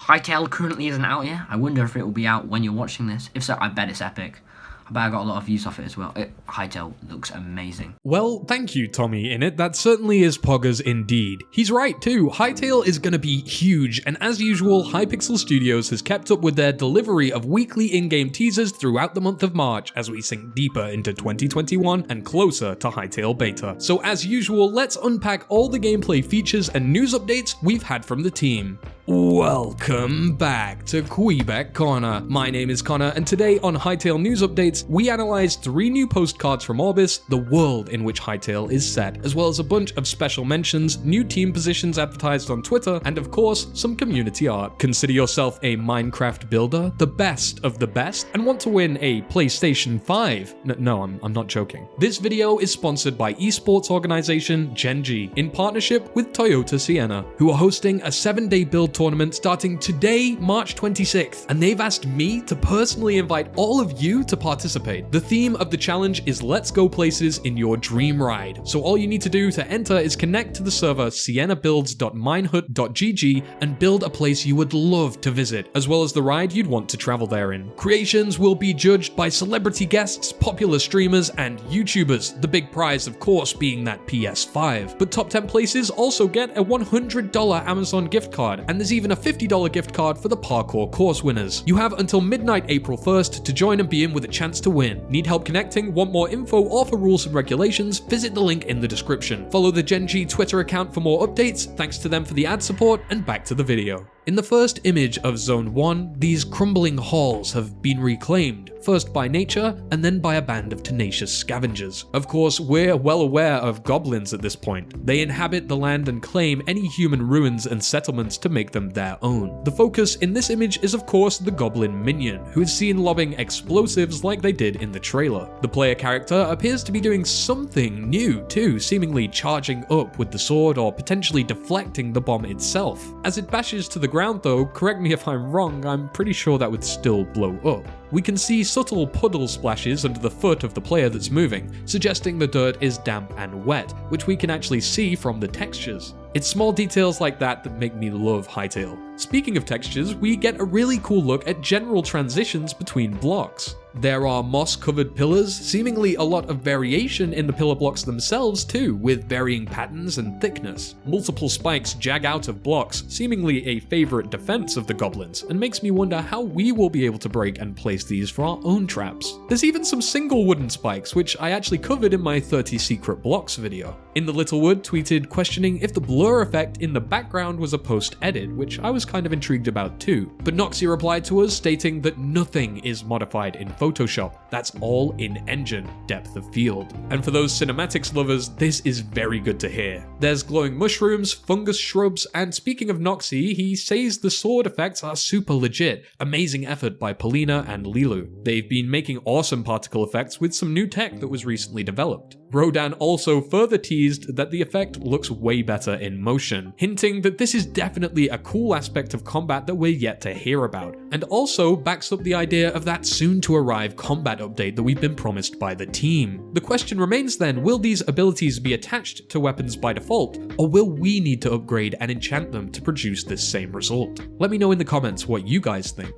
Hytale currently isn't out yet. I wonder if it will be out when you're watching this. If so, I bet it's epic. I bet I got a lot of views off it as well. Hytale looks amazing. Well, thank you, Tommy Innit. That certainly is poggers indeed. He's right too. Hytale is gonna be huge, and as usual, Hypixel Studios has kept up with their delivery of weekly in-game teasers throughout the month of March as we sink deeper into 2021 and closer to Hytale beta. So as usual, let's unpack all the gameplay features and news updates we've had from the team. Welcome back to Kweebec Corner. My name is Connor, and today on Hytale News Updates, we analyze 3 new postcards from Orbis, the world in which Hytale is set, as well as a bunch of special mentions, new team positions advertised on Twitter, and of course, some community art. Consider yourself a Minecraft builder, the best of the best, and want to win a PlayStation 5. No, I'm not joking. This video is sponsored by esports organization Gen.G in partnership with Toyota Sienna, who are hosting a 7-day build tournament starting today, March 26th, and they've asked me to personally invite all of you to participate. The theme of the challenge is Let's Go Places in Your Dream Ride, so all you need to do to enter is connect to the server sienabuilds.minehut.gg and build a place you would love to visit, as well as the ride you'd want to travel therein. Creations will be judged by celebrity guests, popular streamers, and YouTubers, the big prize of course being that PS5. But top 10 places also get a $100 Amazon gift card, and there's even a $50 gift card for the parkour course winners. You have until midnight April 1st to join and be in with a chance to win. Need help connecting? Want more info or for rules and regulations? Visit the link in the description. Follow the Gen.G Twitter account for more updates. Thanks to them for the ad support, and back to the video. In the first image of Zone 1, these crumbling halls have been reclaimed, first by nature and then by a band of tenacious scavengers. Of course, we're well aware of goblins at this point. They inhabit the land and claim any human ruins and settlements to make them their own. The focus in this image is of course the goblin minion, who is seen lobbing explosives like they did in the trailer. The player character appears to be doing something new too, seemingly charging up with the sword or potentially deflecting the bomb itself. As it bashes to the ground though, correct me if I'm wrong, I'm pretty sure that would still blow up. We can see subtle puddle splashes under the foot of the player that's moving, suggesting the dirt is damp and wet, which we can actually see from the textures. It's small details like that that make me love Hytale. Speaking of textures, we get a really cool look at general transitions between blocks. There are moss-covered pillars, seemingly a lot of variation in the pillar blocks themselves too, with varying patterns and thickness. Multiple spikes jag out of blocks, seemingly a favourite defense of the goblins, and makes me wonder how we will be able to break and place these for our own traps. There's even some single wooden spikes, which I actually covered in my 30 secret blocks video. In the Littlewood tweeted questioning if the blur effect in the background was a post-edit, which I was kind of intrigued about too. But Noxy replied to us stating that nothing is modified in Photoshop, that's all in-engine, depth of field. And for those cinematics lovers, this is very good to hear. There's glowing mushrooms, fungus shrubs, and speaking of Noxy, he says the sword effects are super legit. Amazing effort by Polina and Lilu. They've been making awesome particle effects with some new tech that was recently developed. Rodan also further teased that the effect looks way better in motion, hinting that this is definitely a cool aspect of combat that we're yet to hear about, and also backs up the idea of that soon-to-arrive combat update that we've been promised by the team. The question remains then, will these abilities be attached to weapons by default, or will we need to upgrade and enchant them to produce this same result? Let me know in the comments what you guys think.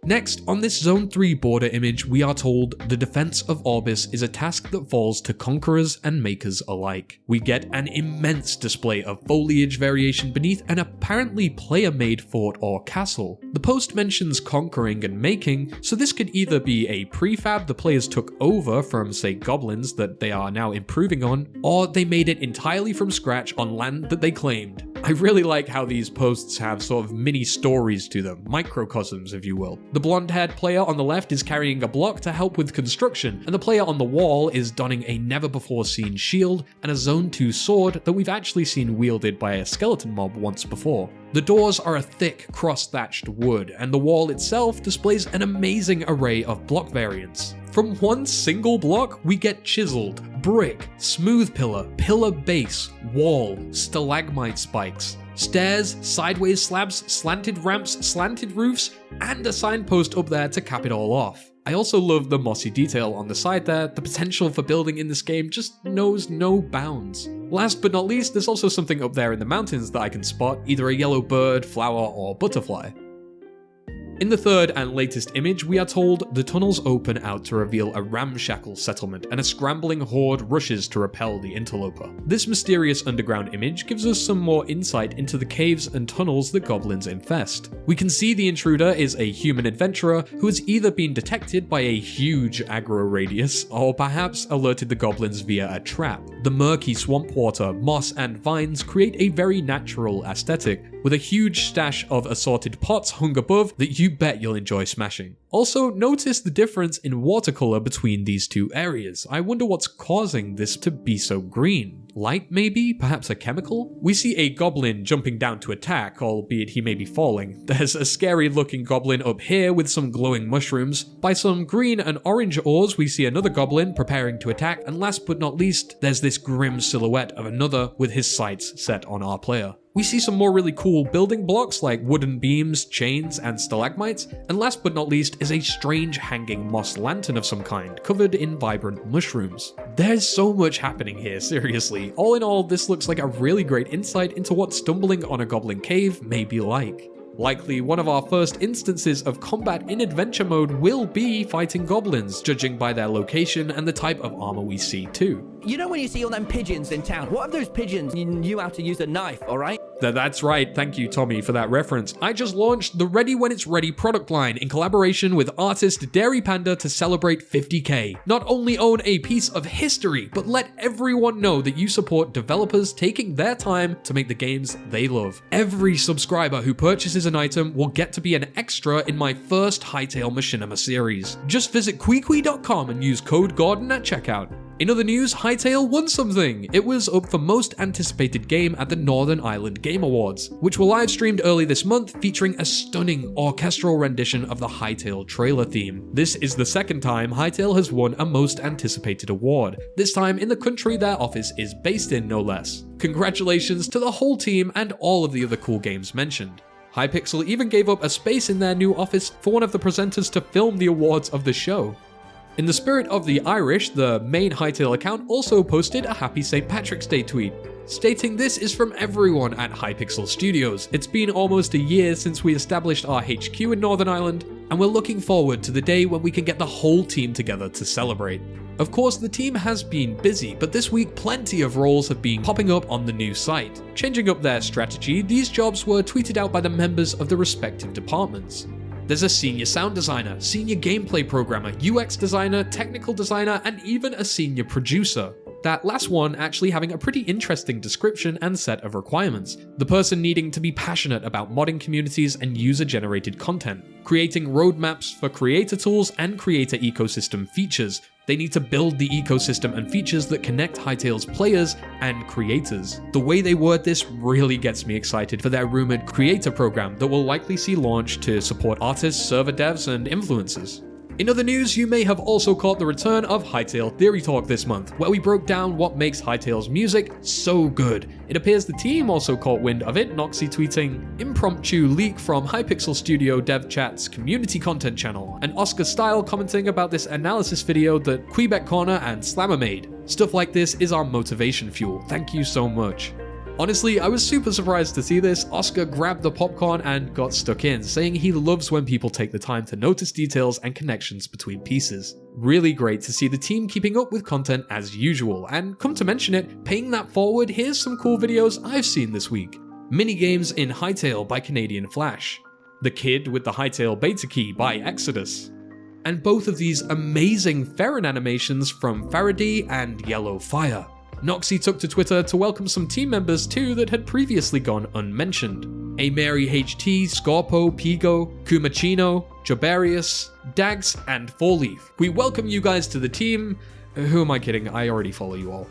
Next, on this Zone 3 border image, we are told the defense of Orbis is a task that falls to conquerors and makers alike. We get an immense display of foliage variation beneath an apparently player-made fort or castle. The post mentions conquering and making, so this could either be a prefab the players took over from, say, goblins that they are now improving on, or they made it entirely from scratch on land that they claimed. I really like how these posts have sort of mini stories to them, microcosms if you will. The blonde-haired player on the left is carrying a block to help with construction, and the player on the wall is donning a never-before-seen shield and a Zone 2 sword that we've actually seen wielded by a skeleton mob once before. The doors are a thick, cross-thatched wood, and the wall itself displays an amazing array of block variants. From one single block, we get chiseled, brick, smooth pillar, pillar base, wall, stalagmite spikes, stairs, sideways slabs, slanted ramps, slanted roofs, and a signpost up there to cap it all off. I also love the mossy detail on the side there. The potential for building in this game just knows no bounds. Last but not least, there's also something up there in the mountains that I can spot, either a yellow bird, flower, or butterfly. In the third and latest image, we are told the tunnels open out to reveal a ramshackle settlement, and a scrambling horde rushes to repel the interloper. This mysterious underground image gives us some more insight into the caves and tunnels that goblins infest. We can see the intruder is a human adventurer who has either been detected by a huge aggro radius, or perhaps alerted the goblins via a trap. The murky swamp water, moss, and vines create a very natural aesthetic, with a huge stash of assorted pots hung above that you bet you'll enjoy smashing. Also, notice the difference in watercolor between these two areas. I wonder what's causing this to be so green. Light maybe? Perhaps a chemical? We see a goblin jumping down to attack, albeit he may be falling. There's a scary looking goblin up here with some glowing mushrooms. By some green and orange ores, we see another goblin preparing to attack, and last but not least, there's this grim silhouette of another with his sights set on our player. We see some more really cool building blocks like wooden beams, chains, and stalagmites, and last but not least is a strange hanging moss lantern of some kind, covered in vibrant mushrooms. There's so much happening here, seriously. All in all, this looks like a really great insight into what stumbling on a goblin cave may be like. Likely one of our first instances of combat in adventure mode will be fighting goblins, judging by their location and the type of armor we see too. You know when you see all them pigeons in town? What if those pigeons knew how to use a knife, alright? That's right, thank you Tommy for that reference. I just launched the Ready When It's Ready product line in collaboration with artist Dairy Panda to celebrate 50k. Not only own a piece of history, but let everyone know that you support developers taking their time to make the games they love. Every subscriber who purchases an item will get to be an extra in my first Hytale Machinima series. Just visit kweekwee.com and use code Gordon at checkout. In other news, Hytale won something. It was up for most anticipated game at the Northern Ireland Game Awards, which were live streamed early this month, featuring a stunning orchestral rendition of the Hytale trailer theme. This is the second time Hytale has won a most anticipated award, this time in the country their office is based in, no less. Congratulations to the whole team and all of the other cool games mentioned. Hypixel even gave up a space in their new office for one of the presenters to film the awards of the show. In the spirit of the Irish, the main Hytale account also posted a happy St. Patrick's Day tweet, stating this is from everyone at Hypixel Studios. It's been almost a year since we established our HQ in Northern Ireland, and we're looking forward to the day when we can get the whole team together to celebrate. Of course, the team has been busy, but this week plenty of roles have been popping up on the new site. Changing up their strategy, these jobs were tweeted out by the members of the respective departments. There's a senior sound designer, senior gameplay programmer, UX designer, technical designer, and even a senior producer. That last one actually having a pretty interesting description and set of requirements. The person needing to be passionate about modding communities and user-generated content, creating roadmaps for creator tools and creator ecosystem features. They need to build the ecosystem and features that connect Hytale's players and creators. The way they word this really gets me excited for their rumored creator program that will likely see launch to support artists, server devs, and influencers. In other news, you may have also caught the return of Hytale Theory Talk this month, where we broke down what makes Hytale's music so good. It appears the team also caught wind of it, Noxy tweeting, "Impromptu leak from Hypixel Studio Dev Chat's community content channel," and Oscar Style commenting about this analysis video that Kweebec Corner and Slammer made. Stuff like this is our motivation fuel, thank you so much. Honestly, I was super surprised to see this. Oscar grabbed the popcorn and got stuck in, saying he loves when people take the time to notice details and connections between pieces. Really great to see the team keeping up with content as usual, and come to mention it, paying that forward, here's some cool videos I've seen this week. Minigames in Hytale by Canadian Flash. The Kid with the Hytale Beta Key by Exodus. And both of these amazing Ferron animations from Faraday and Yellow Fire. Noxy took to Twitter to welcome some team members too that had previously gone unmentioned. A Mary HT, Scorpo, Pigo, Kumachino, Jobarius, Dags, and Fourleaf. We welcome you guys to the team. Who am I kidding? I already follow you all.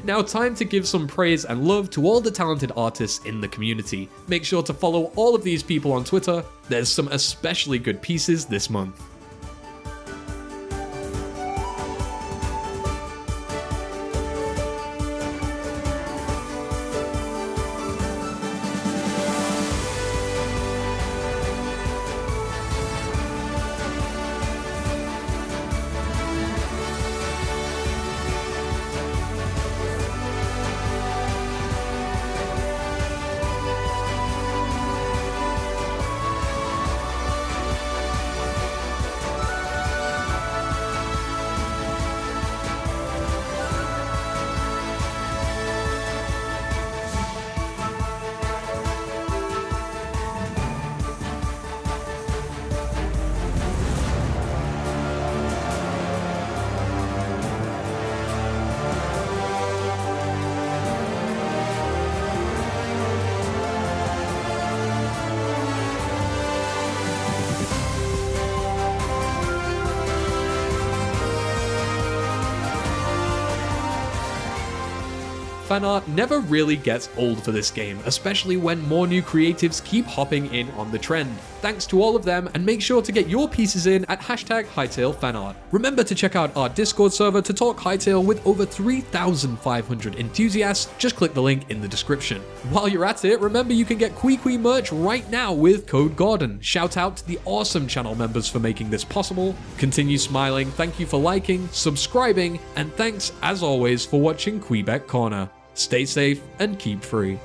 Now time to give some praise and love to all the talented artists in the community. Make sure to follow all of these people on Twitter. There's some especially good pieces this month. fan art never really gets old for this game, especially when more new creatives keep hopping in on the trend. Thanks to all of them, and make sure to get your pieces in at #HytaleFanArt. Remember to check out our Discord server to talk Hytale with over 3,500 enthusiasts. Just click the link in the description. While you're at it, remember you can get Kwee merch right now with code Gordon. Shout out to the awesome channel members for making this possible. Continue smiling, thank you for liking, subscribing, and thanks as always for watching Kweebec Corner. Stay safe and keep free.